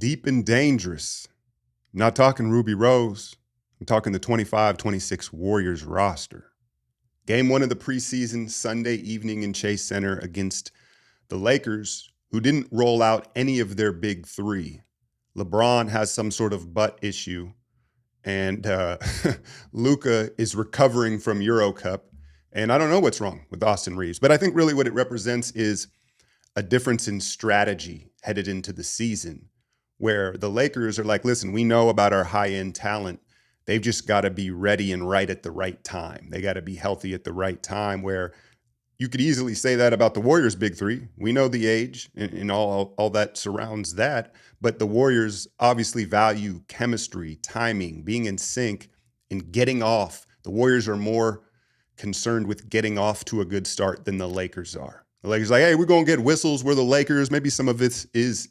Deep and dangerous. I'm not talking Ruby Rose. I'm talking the 25-26 Warriors roster. Game one of the preseason, Sunday evening in Chase Center against the Lakers, who didn't roll out any of their big three. LeBron has some sort of butt issue, and Luka is recovering from Euro Cup. And I don't know what's wrong with Austin Reeves, but I think really what it represents is a difference in strategy headed into the season, where the Lakers are like, listen, we know about our high-end talent. They've just got to be ready and right at the right time. They got to be healthy at the right time, where you could easily say that about the Warriors' big three. We know the age and all that surrounds that, but the Warriors obviously value chemistry, timing, being in sync, and getting off. The Warriors are more concerned with getting off to a good start than the Lakers are. The Lakers are like, hey, we're going to get whistles. We're the Lakers. Maybe some of this is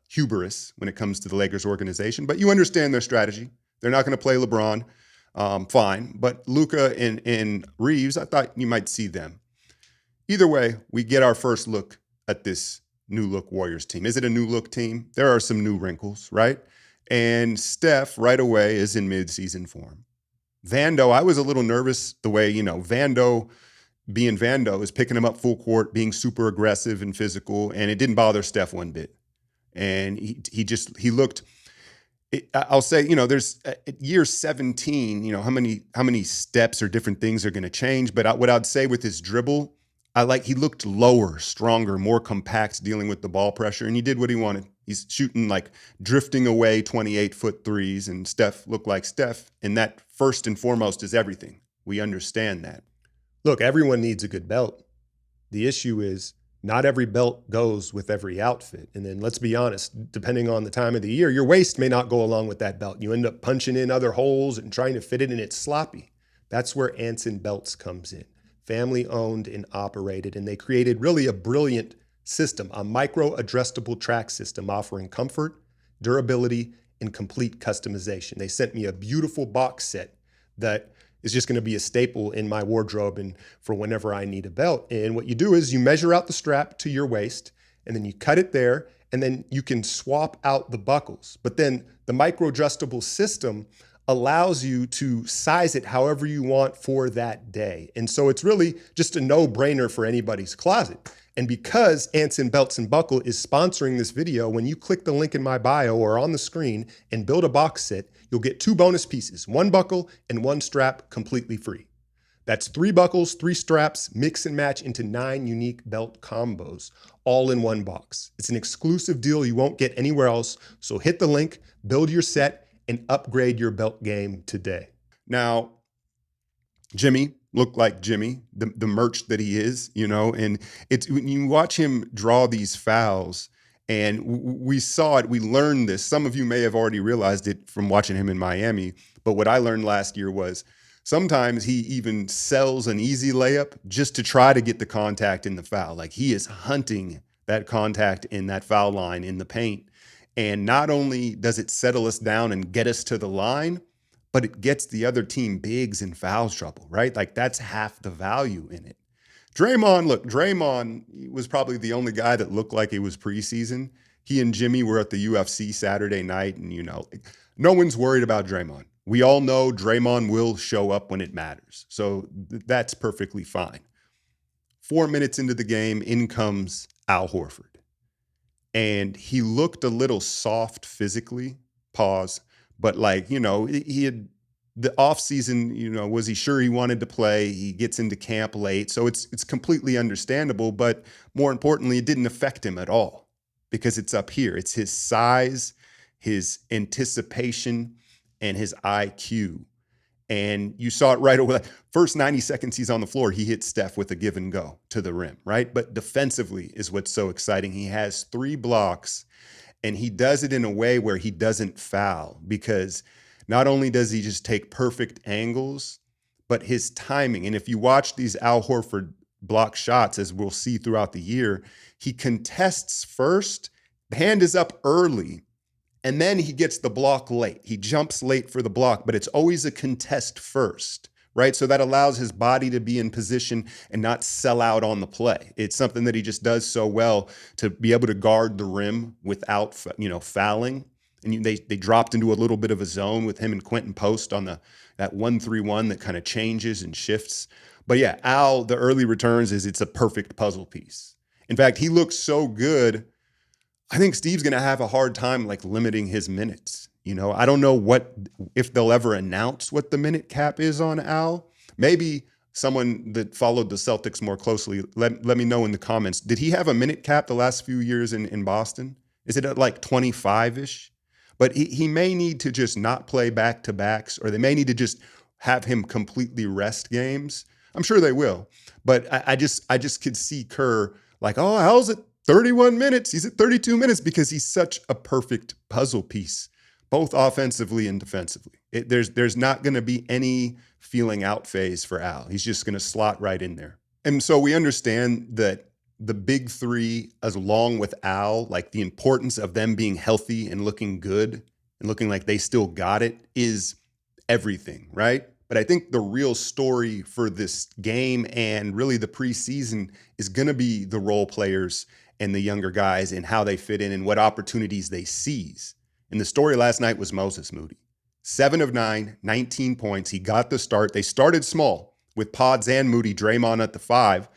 hubris when it comes to the Lakers organization, but you understand their strategy. They're not going to play LeBron. Fine. But Luka and Reeves, I thought you might see them. Either way, we get our first look at this new look Warriors team. Is it a new look team? There are some new wrinkles, right? And Steph right away is in midseason form. Vando, I was a little nervous the way, Vando being Vando is picking him up full court, being super aggressive and physical, and it didn't bother Steph one bit. And he looked, I'll say, there's at year 17, how many steps or different things are going to change. But what I'd say with his dribble, he looked lower, stronger, more compact, dealing with the ball pressure, and he did what he wanted. He's shooting drifting away 28-foot threes, and Steph looked like Steph. And that first and foremost is everything. We understand that. Look, everyone needs a good belt. The issue is not every belt goes with every outfit. And then let's be honest, depending on the time of the year, your waist may not go along with that belt. You end up punching in other holes and trying to fit it, and it's sloppy. That's where Anson Belts comes in. Family owned and operated, and they created really a brilliant system, a micro-adjustable track system offering comfort, durability, and complete customization. They sent me a beautiful box set that is just going to be a staple in my wardrobe and for whenever I need a belt. And what you do is you measure out the strap to your waist, and then you cut it there, and then you can swap out the buckles. But then the micro-adjustable system allows you to size it however you want for that day. And so it's really just a no-brainer for anybody's closet. And because Anson Belts and Buckle is sponsoring this video, when you click the link in my bio or on the screen and build a box set, you'll get 2 bonus pieces, 1 buckle and 1 strap completely free. That's 3 buckles, 3 straps, mix and match into 9 unique belt combos, all in one box. It's an exclusive deal you won't get anywhere else. So hit the link, build your set, and upgrade your belt game today. Now, Jimmy looked like Jimmy, the merch that he is, and it's when you watch him draw these fouls, and we saw it, we learned this. Some of you may have already realized it from watching him in Miami, but what I learned last year was sometimes he even sells an easy layup just to try to get the contact in the foul. Like he is hunting that contact in that foul line in the paint. And not only does it settle us down and get us to the line, but it gets the other team bigs in foul trouble, right? Like that's half the value in it. Draymond was probably the only guy that looked like it was preseason. He and Jimmy were at the UFC Saturday night, and no one's worried about Draymond. We all know Draymond will show up when it matters. So that's perfectly fine. 4 minutes into the game, in comes Al Horford. And he looked a little soft physically, but he had the offseason, was he sure he wanted to play? He gets into camp late. So it's completely understandable, but more importantly, it didn't affect him at all because it's up here. It's his size, his anticipation, and his IQ. And you saw it right away. First 90 seconds he's on the floor, he hits Steph with a give and go to the rim, right? But defensively is what's so exciting. He has 3 blocks, and he does it in a way where he doesn't foul, because not only does he just take perfect angles, but his timing. And if you watch these Al Horford block shots, as we'll see throughout the year, he contests first, the hand is up early, and then he gets the block late. He jumps late for the block, but it's always a contest first, right? So that allows his body to be in position and not sell out on the play. It's something that he just does so well to be able to guard the rim without, fouling. And they dropped into a little bit of a zone with him and Quentin Post on that 1-3-1 that kind of changes and shifts. But yeah, Al, the early returns it's a perfect puzzle piece. In fact, he looks so good. I think Steve's going to have a hard time like limiting his minutes. I don't know if they'll ever announce what the minute cap is on Al. Maybe someone that followed the Celtics more closely, let me know in the comments. Did he have a minute cap the last few years in Boston? Is it at like 25-ish? But he may need to just not play back-to-backs, or they may need to just have him completely rest games. I'm sure they will. But I just could see Kerr like, oh, Al's at 31 minutes. He's at 32 minutes because he's such a perfect puzzle piece, both offensively and defensively. There's not going to be any feeling out phase for Al. He's just going to slot right in there. And so we understand that the big three, as along with Al, like the importance of them being healthy and looking good and looking like they still got it is everything, right? But I think the real story for this game and really the preseason is going to be the role players and the younger guys and how they fit in and what opportunities they seize. And the story last night was Moses Moody. 7 of 9, 19 points. He got the start. They started small with Pods and Moody, Draymond at the 5.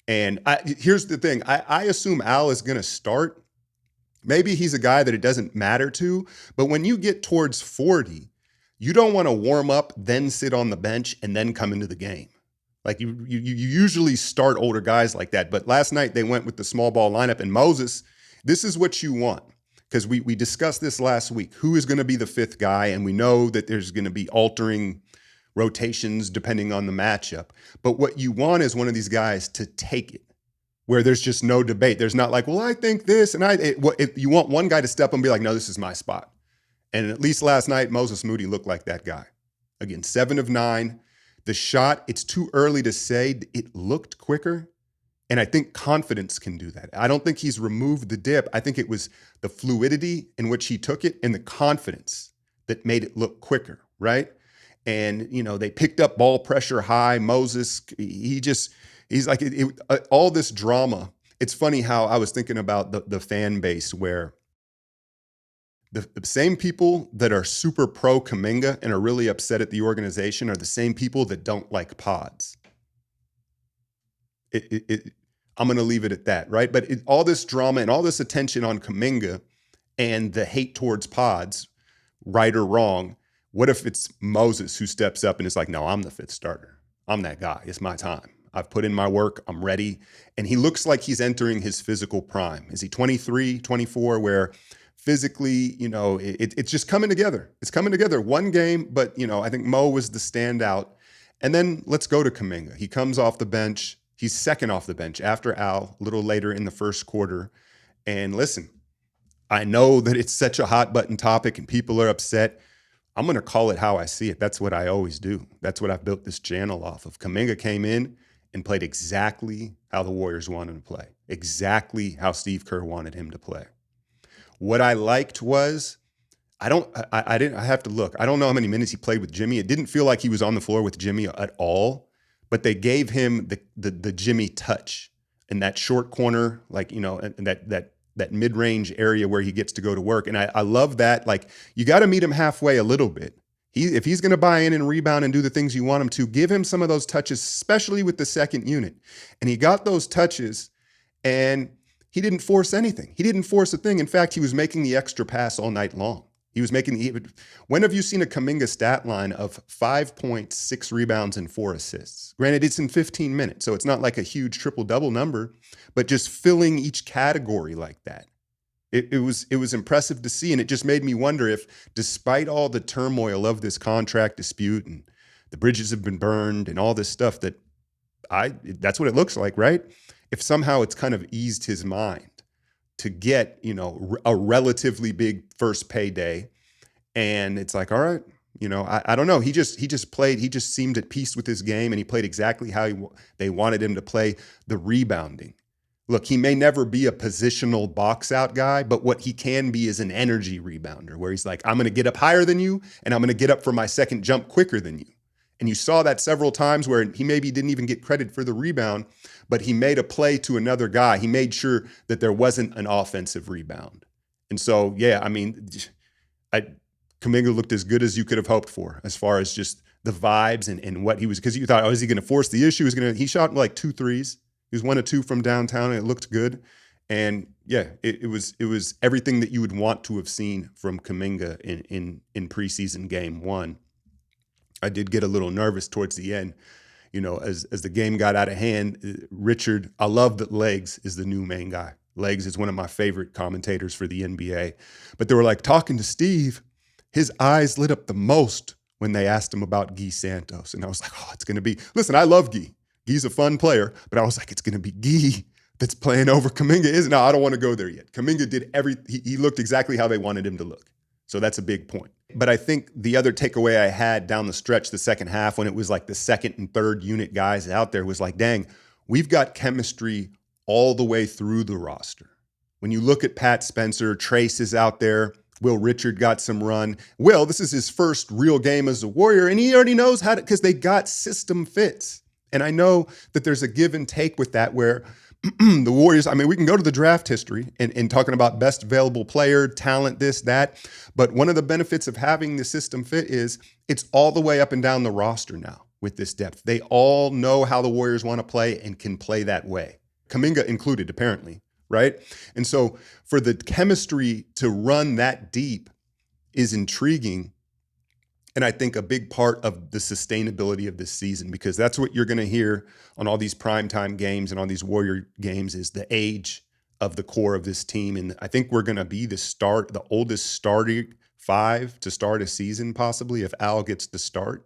And here's the thing. I assume Al is going to start. Maybe he's a guy that it doesn't matter to. But when you get towards 40, you don't want to warm up, then sit on the bench, and then come into the game. Like you usually start older guys like that. But last night they went with the small ball lineup. And Moses, this is what you want. Because we discussed this last week. Who is going to be the fifth guy? And we know that there's going to be altering rotations depending on the matchup. But what you want is one of these guys to take it, where there's just no debate. There's not like, well, I think this. And you want one guy to step up and be like, no, this is my spot. And at least last night, Moses Moody looked like that guy. Again, 7 of 9. The shot, it's too early to say. It looked quicker. And I think confidence can do that. I don't think he's removed the dip. I think it was the fluidity in which he took it and the confidence that made it look quicker, right? And, they picked up ball pressure high. Moses, he's like, all this drama. It's funny how I was thinking about the fan base where the same people that are super pro Kuminga and are really upset at the organization are the same people that don't like Pods. I'm going to leave it at that, right? But all this drama and all this attention on Kuminga and the hate towards Pods, right or wrong, what if it's Moses who steps up and is like, no, I'm the fifth starter. I'm that guy. It's my time. I've put in my work. I'm ready. And he looks like he's entering his physical prime. Is he 23, 24, where physically, it's just coming together. It's coming together. One game, but, I think Mo was the standout. And then let's go to Kuminga. He comes off the bench. He's second off the bench after Al, a little later in the first quarter. And listen, I know that it's such a hot button topic and people are upset. I'm going to call it how I see it. That's what I always do. That's what I've built this channel off of. Kuminga came in and played exactly how the Warriors wanted him to play, exactly how Steve Kerr wanted him to play. What I liked was, I have to look. I don't know how many minutes he played with Jimmy. It didn't feel like he was on the floor with Jimmy at all. But they gave him the Jimmy touch in that short corner, like, and that mid-range area where he gets to go to work. And I love that. Like, you got to meet him halfway a little bit. If he's going to buy in and rebound and do the things you want him to, give him some of those touches, especially with the second unit. And he got those touches and he didn't force anything. He didn't force a thing. In fact, he was making the extra pass all night long. When have you seen a Kuminga stat line of 5 points, 6 rebounds, and 4 assists? Granted, it's in 15 minutes, so it's not like a huge triple-double number, but just filling each category like that. It was impressive to see, and it just made me wonder if, despite all the turmoil of this contract dispute and the bridges have been burned and all this stuff, that's what it looks like, right? If somehow it's kind of eased his mind to get, a relatively big first payday. And it's like, all right, I don't know. He just played, he just seemed at peace with his game and he played exactly how they wanted him to play. The rebounding. Look, he may never be a positional box out guy, but what he can be is an energy rebounder where he's like, I'm going to get up higher than you and I'm going to get up for my second jump quicker than you. And you saw that several times where he maybe didn't even get credit for the rebound, but he made a play to another guy. He made sure that there wasn't an offensive rebound. And so, yeah, I mean, Kuminga looked as good as you could have hoped for as far as just the vibes and what he was, because you thought, oh, is he going to force the issue? He shot like 2 threes. He was 1 of 2 from downtown, and it looked good. And yeah, it was everything that you would want to have seen from Kuminga in preseason game 1. I did get a little nervous towards the end, as the game got out of hand. Richard, I love that Legs is the new main guy. Legs is one of my favorite commentators for the NBA. But they were like talking to Steve, his eyes lit up the most when they asked him about Guy Santos. And I was like, oh, it's going to be, listen, I love Guy. Guy's a fun player, but I was like, it's going to be Guy that's playing over Kuminga. No, I don't want to go there yet. Kuminga did he looked exactly how they wanted him to look. So that's a big point. But I think the other takeaway I had down the stretch, the second half, when it was like the second and third unit guys out there, was like, dang, we've got chemistry all the way through the roster. When you look at Pat Spencer, Trace is out there. Will Richard got some run. Will, this is his first real game as a Warrior, and he already knows how to, because they got system fits. And I know that there's a give and take with that where the Warriors, I mean, we can go to the draft history and talking about best available player, talent, this, that. But one of the benefits of having the system fit is it's all the way up and down the roster now with this depth. They all know how the Warriors want to play and can play that way. Kuminga included, apparently, right? And so for the chemistry to run that deep is intriguing. And I think a big part of the sustainability of this season, because that's what you're going to hear on all these primetime games and on these Warrior games, is the age of the core of this team. And I think we're going to be the oldest starting 5 to start a season, possibly, if Al gets the start.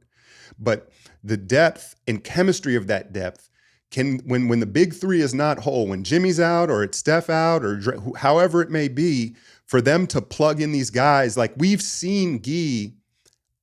But the depth and chemistry of that depth can, when the big 3 is not whole, when Jimmy's out or it's Steph out or however it may be, for them to plug in these guys, like we've seen Guy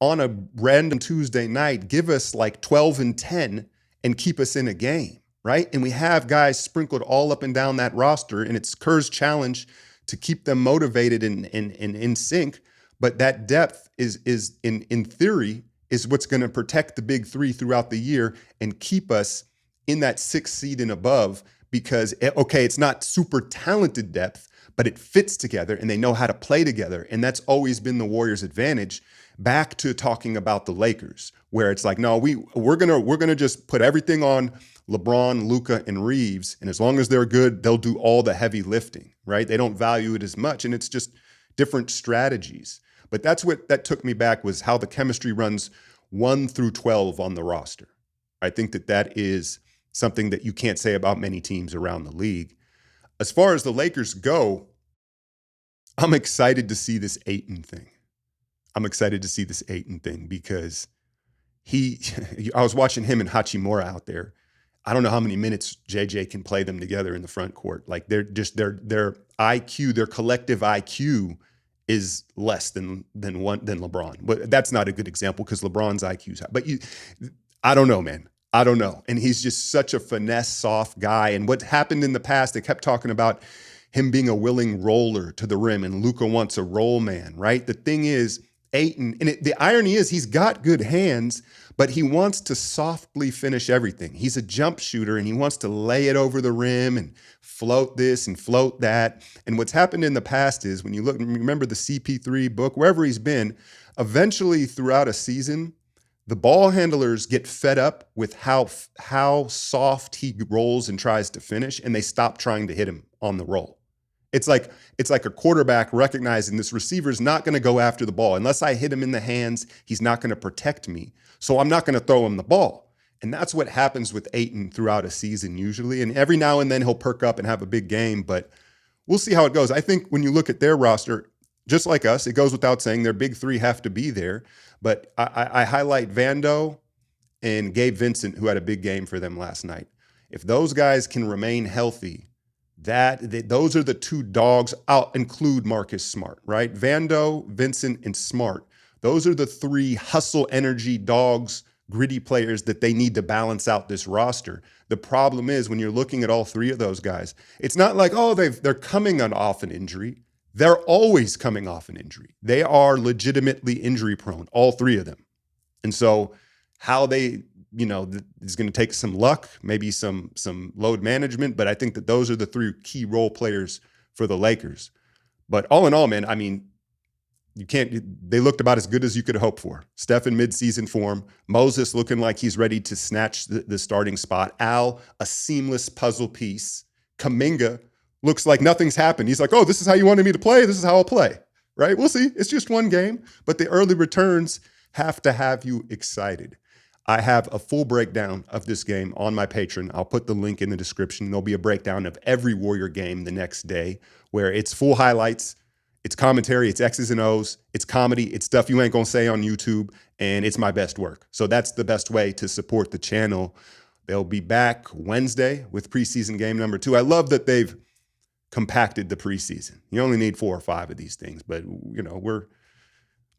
on a random Tuesday night give us like 12 and 10 and keep us in a game, right? And we have guys sprinkled all up and down that roster, and it's Kerr's challenge to keep them motivated and in sync. But that depth is in theory is what's going to protect the big 3 throughout the year and keep us in that 6th seed and above, because, okay, it's not super talented depth, but it fits together and they know how to play together. And that's always been the Warriors' advantage. Back to talking about the Lakers, where it's like, no, we're gonna just put everything on LeBron, Luka, and Reeves, and as long as they're good, they'll do all the heavy lifting, right? They don't value it as much, and it's just different strategies. But that's what that took me back, was how the chemistry runs 1 through 12 on the roster. I think that is something that you can't say about many teams around the league. As far as the Lakers go, I'm excited to see this Ayton thing. Because I was watching him and Hachimura out there. I don't know how many minutes JJ can play them together in the front court. Like their IQ, their collective IQ is less than LeBron. But that's not a good example because LeBron's IQ is high. But I don't know, man. I don't know. And he's just such a finesse, soft guy. And what happened in the past, they kept talking about him being a willing roller to the rim, and Luka wants a roll man, right? The thing is, Ayton, and the irony is he's got good hands, but he wants to softly finish everything. He's a jump shooter, and he wants to lay it over the rim and float this and float that. And what's happened in the past is, when you remember the CP3 book, wherever he's been, eventually throughout a season, the ball handlers get fed up with how soft he rolls and tries to finish, and they stop trying to hit him on the roll. It's like a quarterback recognizing this receiver's not going to go after the ball. Unless I hit him in the hands, he's not going to protect me. So I'm not going to throw him the ball. And that's what happens with Ayton throughout a season usually. And every now and then he'll perk up and have a big game, but we'll see how it goes. I think when you look at their roster, just like us, it goes without saying their big 3 have to be there. But I highlight Vando and Gabe Vincent, who had a big game for them last night. If those guys can remain healthy, those are the 2 dogs. I'll include Marcus Smart, right? Vando, Vincent, and Smart. Those are the 3 hustle energy dogs, gritty players that they need to balance out this roster. The problem is, when you're looking at all 3 of those guys, it's not like, oh, they're coming off an injury. They're always coming off an injury. They are legitimately injury prone, all 3 of them. And so how they, is going to take some luck, maybe some load management, but I think that those are the three key role players for the Lakers. But all in all, man, I mean, they looked about as good as you could hope for. Steph in midseason form, Moses looking like he's ready to snatch the starting spot. Al, a seamless puzzle piece. Kuminga looks like nothing's happened. He's like, oh, this is how you wanted me to play. This is how I'll play, right? We'll see. It's just one game, but the early returns have to have you excited. I have a full breakdown of this game on my Patreon. I'll put the link in the description. There'll be a breakdown of every Warrior game the next day where it's full highlights, it's commentary, it's X's and O's, it's comedy, it's stuff you ain't gonna say on YouTube, and it's my best work. So that's the best way to support the channel. They'll be back Wednesday with preseason game number 2. I love that they've compacted the preseason. You only need 4 or 5 of these things, but we're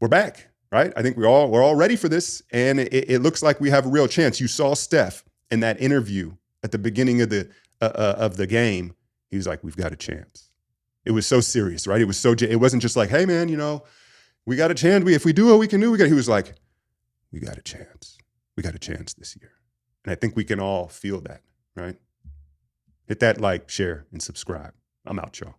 back. Right? I think we're all ready for this, and it looks like we have a real chance. You saw Steph in that interview at the beginning of the game. He was like, "We've got a chance." It was so serious, right? It wasn't just like, "Hey, man, we got a chance. If we do what we can do, we got." He was like, "We got a chance. We got a chance this year," and I think we can all feel that, right? Hit that like, share, and subscribe. I'm out, y'all.